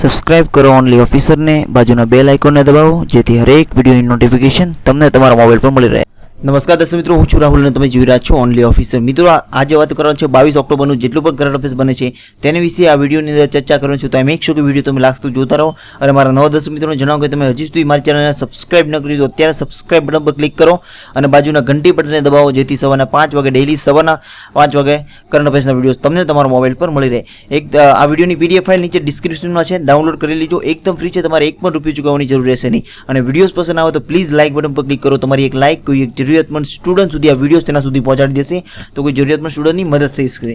Subscribe કરો only officer ने बाजूना bell icon ने दबाવો જેથી હરેક વિડિયોની નોટિફિકેશન તમને તમારા મોબાઈલ પર મળી રહે। नमस्कार दर्शक मित्रों, हूँ छू राहुल ने તમે જોઈ રહ્યા છો ઓનલી ઓફિસર। મિત્રો આજે વાત કરવાનો છે 22 ઓક્ટોબરનું જેટલું પણ કરંટ અફેર્સ બને છે તેના વિશે આ વિડિયોની અંદર ચર્ચા કરવાનો છું। તો મેક શ્યોર કે વિડિયો તમે લાસ્ટ સુધી જોતા રહો અને મારા નવા દર્શક મિત્રોને જણાવો કે તમે હજી સુધી મારી ચેનલને સબસ્ક્રાઇબ ન કરી તો અત્યારે સબસ્ક્રાઇબ બટન પર ક્લિક કરો અને બાજુના ઘંટી બટનને દબાવો જેથી સવારના 5 વાગે ડેઈલી સવારના 5 વાગે કરંટ અફેર્સના વિડિયોઝ તમને તમારા મોબાઈલ પર મળી રહે। એક આ વિડિયોની પીડીએફ ફાઇલ નીચે ડિસ્ક્રિપ્શનમાં છે, ડાઉનલોડ કરી લેજો, એકદમ ફ્રી છે, તમારે 1 પણ રૂપિયો ચૂકવવાની જરૂર રહેશે નહીં। અને વિડિયોઝ પસંદ આવે તો પ્લીઝ લાઇક બટન પર ક્લિક કરો। તમારી એક લાઇક કોઈ એક જરૂરિયાતમંદ સ્ટુડન્ટ સુધી આ વિડિયોઝ તેના સુધી પહોંચાડી દેશે તો કોઈ જરૂરિયાતમંદ સ્ટુડન્ટની મદદ થઈ શકે।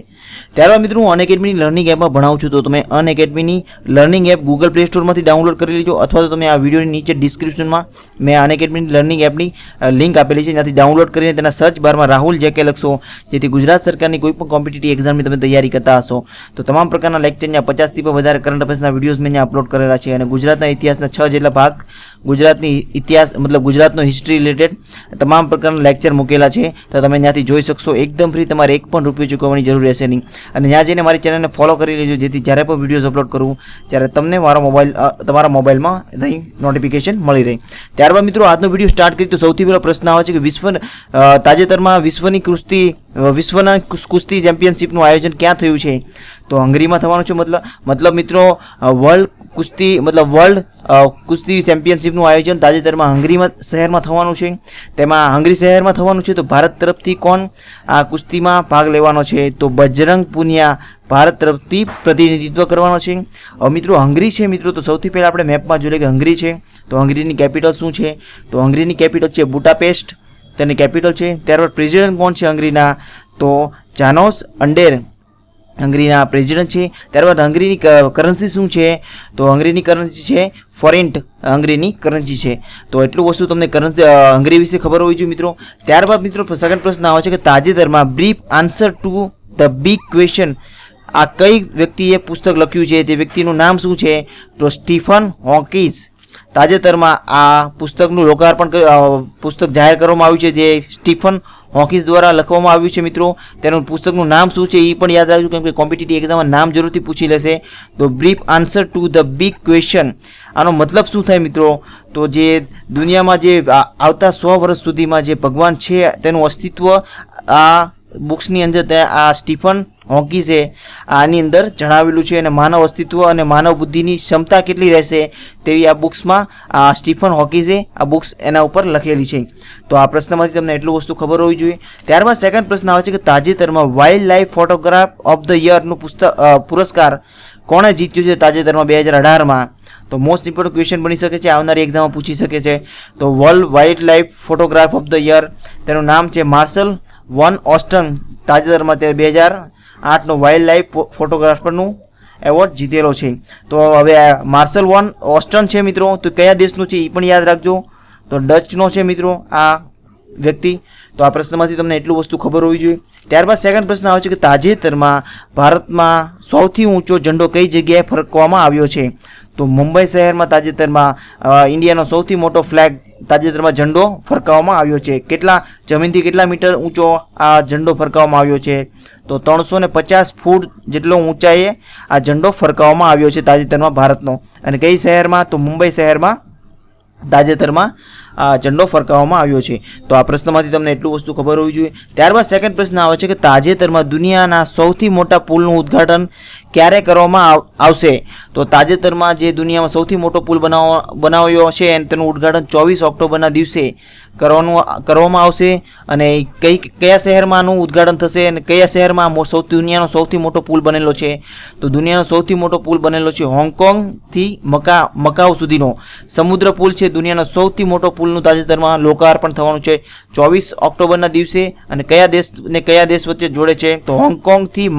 ત્યારબાદ મિત્રો હું અનએકેડમીની લર્નિંગ એપમાં ભણાવું છું, તો તમે અનએકેડમીની લર્નિંગ એપ ગૂગલ પ્લે સ્ટોરમાંથી ડાઉનલોડ કરી લેજો અથવા તો તમે આ વિડિયોની નીચે ડિસ્ક્રિપ્શનમાં મેં અનએકેડમીની લર્નિંગ એપની લિંક આપેલી છે, ત્યાંથી ડાઉનલોડ કરીને તેના સર્ચ બારમાં રાહુલ જેકે લખશો જેથી ગુજરાત સરકારની કોઈ પણ કોમ્પિટિટિવ એક્ઝામની તમે તૈયારી કરતા હશો તો તમામ પ્રકારના લેક્ચરના 50 થી પણ વધારે કરંટ અફેર્સના વિડિયોઝ મેં અપલોડ કરેલા છે અને ગુજરાતના ઇતિહાસના 6 જેટલા ભાગ ગુજરાતની ઇતિહાસ મતલબ ગુજરાતનો હિસ્ટ્રી રિલેટેડ તમામ પ્રકારના લેક્ચર મૂકેલા છે તો તમે ત્યાંથી જોઈ શકશો, એકદમ ફ્રી, તમારે 1 પણ રૂપિયો ચૂકવવાની જરૂર રહેશે નહીં। અને ત્યાં જઈને મારી ચેનલને ફોલો કરી લેજો જેથી જ્યારે પણ વિડીયોઝ અપલોડ કરું ત્યારે તમને તમારા મોબાઈલમાં નોટિફિકેશન મળી રહે। ત્યારબાદ મિત્રો આજનો વિડીયો સ્ટાર્ટ કરી તો સૌથી પહેલો પ્રશ્ન આવે છે કે તાજેતરમાં વિશ્વના કુસ્તી ચેમ્પિયનશિપનું આયોજન ક્યાં થયું છે? તો હંગરીમાં થવાનું છે। મતલબ મિત્રો વર્લ્ડ કુસ્તી ચેમ્પિયનશિપનું આયોજન તાજેતરમાં હંગરીમાં શહેરમાં થવાનું છે, તેમાં હંગરી શહેરમાં થવાનું છે। તો ભારત તરફથી કોણ આ કુસ્તીમાં ભાગ લેવાનો છે? તો બજરંગ પુનિયા ભારત તરફથી પ્રતિનિધિત્વ કરવાનો છે। હવે મિત્રો હંગરી છે મિત્રો, તો સૌથી પહેલાં આપણે મેપમાં જોઈએ કે હંગરી છે તો હંગરીની કેપિટલ શું છે? તો હંગરીની કેપિટલ છે બુડાપેસ્ટ, તેની કેપિટલ છે। ત્યારબાદ પ્રેસિડેન્ટ કોણ છે હંગરીના? તો જાનોસ અંડેર હંગરીના પ્રેસિડેન્ટ છે। ત્યારબાદ હંગરીની કરન્સી શું છે? તો હંગરીની કરન્સી છે ફોરેન્ટ, હંગરીની કરન્સી છે। તો એટલું વસ્તુ તમને હંગરી વિશે ખબર હોવી જોઈએ મિત્રો। ત્યારબાદ મિત્રો સેકન્ડ પ્રશ્ન આવે છે કે તાજેતરમાં brief answer to the big question આ કઈ વ્યક્તિએ પુસ્તક લખ્યું છે? તે વ્યક્તિનું નામ શું છે? તો સ્ટીફન હોકિન્સ। તાજેતરમાં આ પુસ્તકનું લોકાર્પણ પુસ્તક જાહેર કરવામાં આવ્યું છે જે સ્ટીફન હોકિન્સ દ્વારા લખવામાં આવ્યું છે મિત્રો। તેનું પુસ્તકનું નામ શું છે એ પણ યાદ રાખજો કેમ કે કોમ્પિટિટિવ એક્ઝામમાં નામ જરૂરથી પૂછી લેશે। તો brief answer to the big question આનો મતલબ શું થાય મિત્રો? તો જે દુનિયામાં જે આવતા 100 વર્ષ સુધીમાં જે ભગવાન છે તેનું અસ્તિત્વ આ બુક્સની અંદર આ સ્ટીફન હોકિન્સે આની અંદર જણાવેલું છે અને માનવ અસ્તિત્વ અને માનવ બુદ્ધિની ક્ષમતા કેટલી રહેશે તેવી આ બુક્સમાં આ સ્ટીફન હોકિન્સે આ બુક્સ એના ઉપર લખેલી છે। તો આ પ્રશ્નમાંથી તમને એટલું વસ્તુ ખબર હોવી જોઈએ। ત્યારબાદ સેકન્ડ પ્રશ્ન આવે છે કે તાજેતરમાં wildlife photograph of the યરનું પુરસ્કાર કોણે જીત્યું છે તાજેતરમાં 2018માં? તો મોસ્ટ ઇમ્પોર્ટન્ટ ક્વેશ્ચન બની શકે છે, આવનારી એક્ઝામમાં પૂછી શકે છે। તો world wild life photograph of the year તેનું નામ છે માર્શલ વન ઓસ્ટન, તાજેતરમાં તે 2008નો વાઇલ્ડ લાઇફ ફોટોગ્રાફરનું એવોર્ડ જીતેલો છે। તો હવે માર્શલ વન ઓસ્ટન છે મિત્રો, તો કયા દેશનું છે એ પણ યાદ રાખજો, તો ડચનો છે મિત્રો આ વ્યક્તિ। તો આ પ્રશ્નમાંથી તમને એટલું વસ્તુ ખબર હોવી જોઈએ। ત્યારબાદ સેકન્ડ પ્રશ્ન આવે છે કે તાજેતરમાં ભારતમાં સૌથી ઊંચો ઝંડો કઈ જગ્યાએ ફરકવામાં આવ્યો છે? તો મુંબઈ શહેરમાં તાજેતરમાં ઇન્ડિયાનો સૌથી મોટો ફ્લેગ તાજેતરમાં ઝંડો ફરકાવવામાં આવ્યો છે। કેટલા જમીનથી કેટલા મીટર ઊંચો આ ઝંડો ફરકાવવામાં આવ્યો છે? તો 350 ફૂટ જેટલો ઊંચાઈએ આ ઝંડો ફરકાવવામાં આવ્યો છે તાજેતરમાં ભારતનો। અને કઈ શહેરમાં? તો મુંબઈ શહેરમાં તાજેતરમાં આ ઝંડો ફરકાવવામાં આવ્યો છે। તો આ પ્રશ્નમાંથી તમને એટલું વસ્તુ ખબર હોવી જોઈએ। ત્યારબાદ સેકન્ડ પ્રશ્ન આવે છે કે તાજેતરમાં દુનિયાના સૌથી મોટા પુલનું ઉદ્ઘાટન ક્યારે કરવામાં આવશે? તો તાજેતરમાં જે દુનિયામાં સૌથી મોટો પુલ બનાવ્યો છે તેનું ઉદ્ઘાટન 24 ઓક્ટોબરના દિવસે કરવામાં આવશે। અને કયા શહેરમાં આનું ઉદ્ઘાટન થશે અને કયા શહેરમાં દુનિયાનો સૌથી મોટો પુલ બનેલો છે? તો દુનિયાનો સૌથી મોટો પુલ બનેલો છે હોંગકોંગથી મકાઉ સુધીનો સમુદ્ર પુલ છે, દુનિયાનો સૌથી મોટો પુલનું તાજેતરમાં લોકાર્પણ થવાનું છે 24 ઓક્ટોબરના દિવસે। અને કયા દેશ વચ્ચે જોડે છે? તો હોંગકોંગથી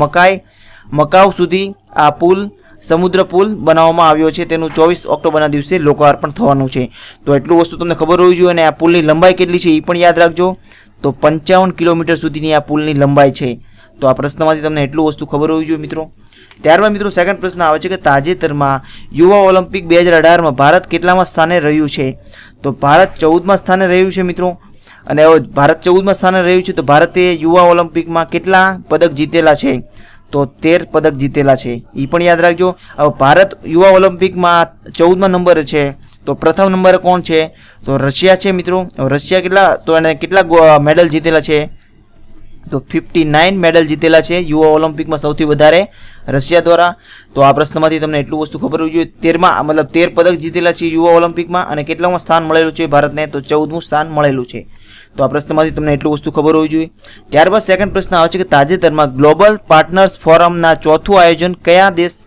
મકાઉ સુધી આ પુલ સમુદ્ર પુલ બનાવવામાં આવ્યો છે, તેનું 24 ઓક્ટોબરના દિવસે લોકાર્પણ થવાનું છે। તો એટલું વસ્તુ તમને ખબર હોવી જોઈએ। અને આ પુલની લંબાઈ કેટલી છે એ પણ યાદ રાખજો, તો 55 કિલોમીટર સુધીની આ પુલની લંબાઈ છે। તો આ પ્રશ્નમાંથી તમને એટલું વસ્તુ ખબર હોવી જોઈએ મિત્રો। ત્યારબાદ મિત્રો સેકન્ડ પ્રશ્ન આવે છે કે તાજેતરમાં યુવા ઓલિમ્પિક 2018માં ભારત કેટલામાં સ્થાને રહ્યું છે? તો ભારત 14મા સ્થાને રહ્યું છે મિત્રો। અને ભારત 14મા સ્થાને રહ્યું છે, તો ભારતે યુવા ઓલિમ્પિકમાં કેટલા પદક જીતેલા છે? તો 13 પદક જીતેલા છે, એ પણ યાદ રાખજો. હવે ભારત યુવા ઓલિમ્પિકમાં 14મા નંબરે છે, તો પ્રથમ નંબરે કોણ છે? તો રશિયા છે મિત્રો. રશિયા કેટલા મેડલ જીતેલા છે? તો 59 મેડલ જીતેલા છે યુવા ઓલિમ્પિકમાં, સૌથી વધારે રશિયા દ્વારા. તો આ પ્રશ્નમાંથી તમને એટલું વસ્તુ ખબર હોવી જોઈએ. 13 પદક જીતેલા છે યુવા ઓલિમ્પિકમાં, અને કેટલામાં સ્થાન મળેલું છે ભારતને? તો 14મું સ્થાન મળેલું છે. તો આ પ્રશ્નમાંથી તમને એટલું વસ્તુ ખબર હોવી જોઈએ. ત્યારબાદ સેકન્ડ પ્રશ્ન આવે છે કે તાજેતરમાં ગ્લોબલ પાર્ટનર્સ ફોરમના ચોથું આયોજન કયા દેશ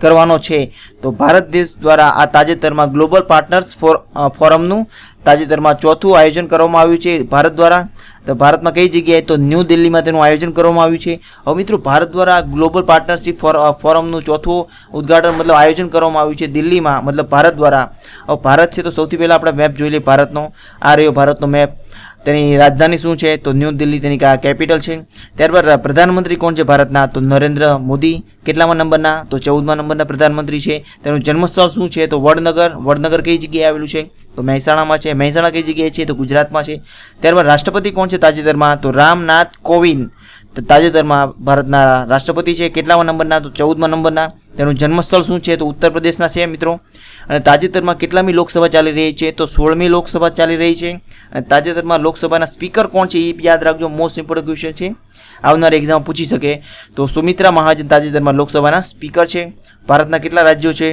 કરવાનો છે? તો ભારત દેશ દ્વારા આ તાજેતરમાં ગ્લોબલ પાર્ટનર્સ ફોરમનું તાજેતરમાં ચોથું આયોજન કરવામાં આવ્યું છે ભારત દ્વારા. તો ભારતમાં કઈ જગ્યાએ? તો ન્યૂ દિલ્હીમાં તેનું આયોજન કરવામાં આવ્યું છે. હવે મિત્રો ભારત દ્વારા ગ્લોબલ પાર્ટનરશિપ ફોરમનું ચોથું ઉદ્ઘાટન આયોજન કરવામાં આવ્યું છે દિલ્હીમાં, ભારત દ્વારા. હવે ભારત છે તો સૌથી પહેલાં આપણે મેપ જોઈ લઈએ ભારતનો. આ રહ્યો ભારતનો મેપ. તેની રાજધાની શું છે? તો ન્યૂ દિલ્હી તેની કેપિટલ છે. ત્યારબાદ પ્રધાનમંત્રી કોણ છે ભારતના? તો નરેન્દ્ર મોદી. કેટલામાં નંબરના? તો 14મા નંબરના પ્રધાનમંત્રી છે. તેનું જન્મસ્થળ શું છે? તો વડનગર. વડનગર કઈ જગ્યાએ આવેલું છે? તો મહેસાણામાં છે. મહેસાણા કઈ જગ્યાએ છે? તો ગુજરાતમાં છે. ત્યારબાદ રાષ્ટ્રપતિ કોણ છે તાજેતરમાં? તો રામનાથ કોવિંદ તાજેતરમાં ભારતના રાષ્ટ્રપતિ છે. કેટલામાં નંબરના? તો 14મા નંબરના. તેનું જન્મસ્થળ શું છે? તો ઉત્તર પ્રદેશના છે મિત્રો. અને તાજેતરમાં કેટલામી લોકસભા ચાલી રહી છે? તો 16મી લોકસભા ચાલી રહી છે. અને તાજેતરમાં લોકસભાના સ્પીકર કોણ છે? એ યાદ રાખજો, મોસ્ટ ઇમ્પોર્ટન્ટ ક્વેશ્ચન છે, આવનાર એક્ઝામ પૂછી શકે. તો સુમિત્રા મહાજન તાજેતરમાં લોકસભાના સ્પીકર છે. ભારતના કેટલા રાજ્યો છે?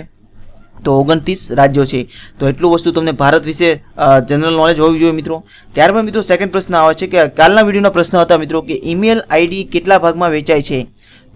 તો 29 રાજ્યો છે. તો એટલું વસ્તુ તમને ભારત વિશે જનરલ નોલેજ હોવી જોઈએ મિત્રો. ત્યારબાદ મિત્રો સેકન્ડ પ્રશ્ન આવે છે કે કાલના વિડીયોના પ્રશ્ન હતા મિત્રો કે ઈમેલ આઈડી કેટલા ભાગમાં વેચાય છે?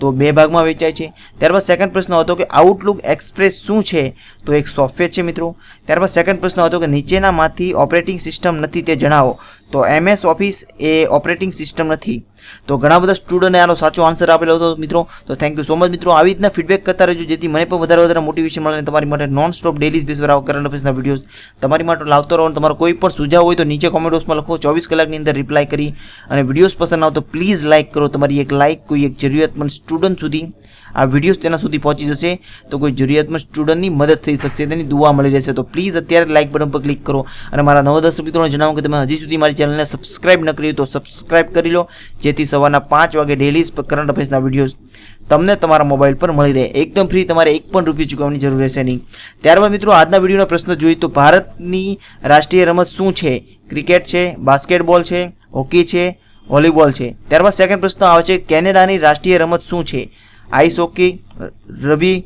તો 2 ભાગમાં વેચાય છે. ત્યારબાદ સેકન્ડ પ્રશ્ન હતો કે આઉટલુક એક્સપ્રેસ શું છે? તો એક સોફ્ટવેર છે મિત્રો. ત્યારબાદ સેકન્ડ પ્રશ્ન હતો કે નીચેનામાંથી ઓપરેટિંગ સિસ્ટમ નથી તે જણાવો. તો MS ઓફિસ એ ઓપરેટિંગ સિસ્ટમ નથી. તો ઘણા બધા સ્ટુડન્ટે આનો સાચો આન્સર આપેલો હતો મિત્રો. તો થેન્ક યુ સો મચ મિત્રો. આવી રીતના ફીડબેક કરતા રહેજો જેથી મને પણ વધારે મોટિવેશન મળે અને તમારી માટે નોન સ્ટોપ ડેલી બેઝ પર આવા કરંટ અફેર્સના વિડીયોઝ તમારી માટે લાવતો રહો. તમારો કોઈ પણ સુઝાવ હોય તો નીચે કોમેન્ટ બોક્સમાં લખો, 24 કલાકની અંદર રિપ્લાય કરી. અને વિડીયોઝ પસંદ આવે તો પ્લીઝ લાઇક કરો. તમારી એક લાઇક કોઈ એક જરૂરિયાતમંદ સ્ટુડન્ટ સુધી આ વિડીયોઝ તેના સુધી પહોંચી જશે તો કોઈ જરૂરિયાતમંદ સ્ટુડન્ટની મદદ થઈ શકશે, તેની દુઆ મળી રહેશે. તો પ્લીઝ અત્યારે લાઇક બટન પર ક્લિક કરો. અને મારા નવા દર્શક મિત્રોને જણાવો કે તમે હજી સુધી મારી ચેનલને સબસ્ક્રાઇબ ન કરી તો સબસ્ક્રાઇબ કરી લો, જેથી સવારના 5 વાગે ડેલી કરંટ અફેર્સના વિડીયોઝ તમને તમારા મોબાઈલ પર મળી રહે. એકદમ ફ્રી, તમારે એક પણ રૂપિયા ચૂકવવાની જરૂર રહેશે નહીં. ત્યારબાદ મિત્રો આજના વિડીયોના પ્રશ્ન જોઈએ તો ભારતની રાષ્ટ્રીય રમત શું છે? ક્રિકેટ છે, બાસ્કેટબોલ છે, હોકી છે, વોલીબોલ છે. ત્યારબાદ સેકન્ડ પ્રશ્ન આવે છે કેનેડાની રાષ્ટ્રીય રમત શું છે? આઈસ હોકી, રબી,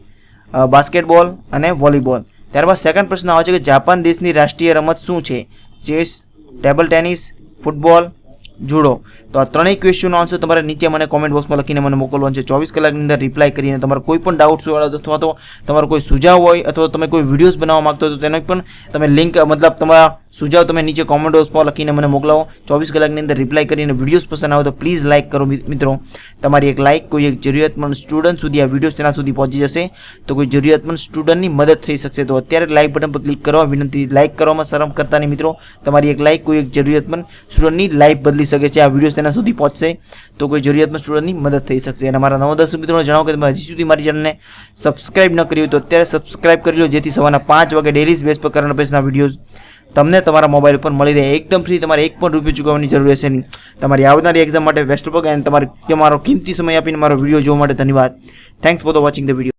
બાસ્કેટબોલ અને વોલીબોલ. ત્યારબાદ સેકન્ડ પ્રશ્ન આવે છે કે જાપાન દેશની રાષ્ટ્રીય રમત શું છે? Chess, table tennis, football, judo. તો આ ત્રણેય ક્વેશ્ચનનો આન્સર તમારે નીચે મને કોમેન્ટ બોક્સમાં લખીને મને મોકલવાનો છે. 24 કલાકની અંદર રિપ્લાય કરીને તમારો કોઈ પણ ડાઉટ્સ હોય અથવા તો તમારો કોઈ સુઝાવ હોય અથવા તમે કોઈ વિડીયોઝ બનાવવા માંગતો હોય તો તેનો પણ તમે લિંક તમારા સુઝાવ તમે નીચે કોમેન્ટ બોક્સમાં લખીને મને મોકલાવો. 24 કલાકની અંદર રિપ્લાય કરીને વિડીયોઝ પસંદ આવે તો પ્લીઝ લાઇક કરો મિત્રો. તમારી એક લાઇક કોઈ એક જરૂરિયાતમંદ સ્ટુડન્ટ સુધી આ વિડીયોઝ તેના સુધી પહોંચી જશે તો કોઈ જરૂરિયાતમંદ સ્ટુડન્ટની મદદ થઈ શકશે. તો અત્યારે લાઇક બટન પર ક્લિક કરવા વિનંતી. લાઇક કરવામાં શરમ કરતા નહીં મિત્રો. તમારી એક લાઇક કોઈ એક જરૂરિયાતમંદ સ્ટુડન્ટની લાઈફ બદલી શકે છે. આ વિડીયોઝ તેના સુધી પહોંચશે તો કોઈ જરૂરિયાતમંદ સ્ટુડન્ટની મદદ થઈ શકશે. અને મારા નવા દર્શક મિત્રોને જણાવો કે તમે હજી સુધી મારી ચેનલને સબસ્ક્રાઇબ ન કરી હોય તો અત્યારે સબસ્ક્રાઇબ કરી લો, જેથી સવારના 5 વાગે ડેલી બેઝ પર કરંટ અફેર્સના વિડીયોઝ તમને તમારા મોબાઈલ પર મળી રહે. એકદમ ફ્રી, તમારે એક પણ રૂપિયો ચૂકવવાની જરૂર રહેશે નહીં. તમારી આવનારી એક્ઝામ માટે બેસ્ટ ઓફ લક. અને તમારો કિંમતી સમય આપીને મારો વિડીયો જોવા માટે ધન્યવાદ. Thanks for the watching the video.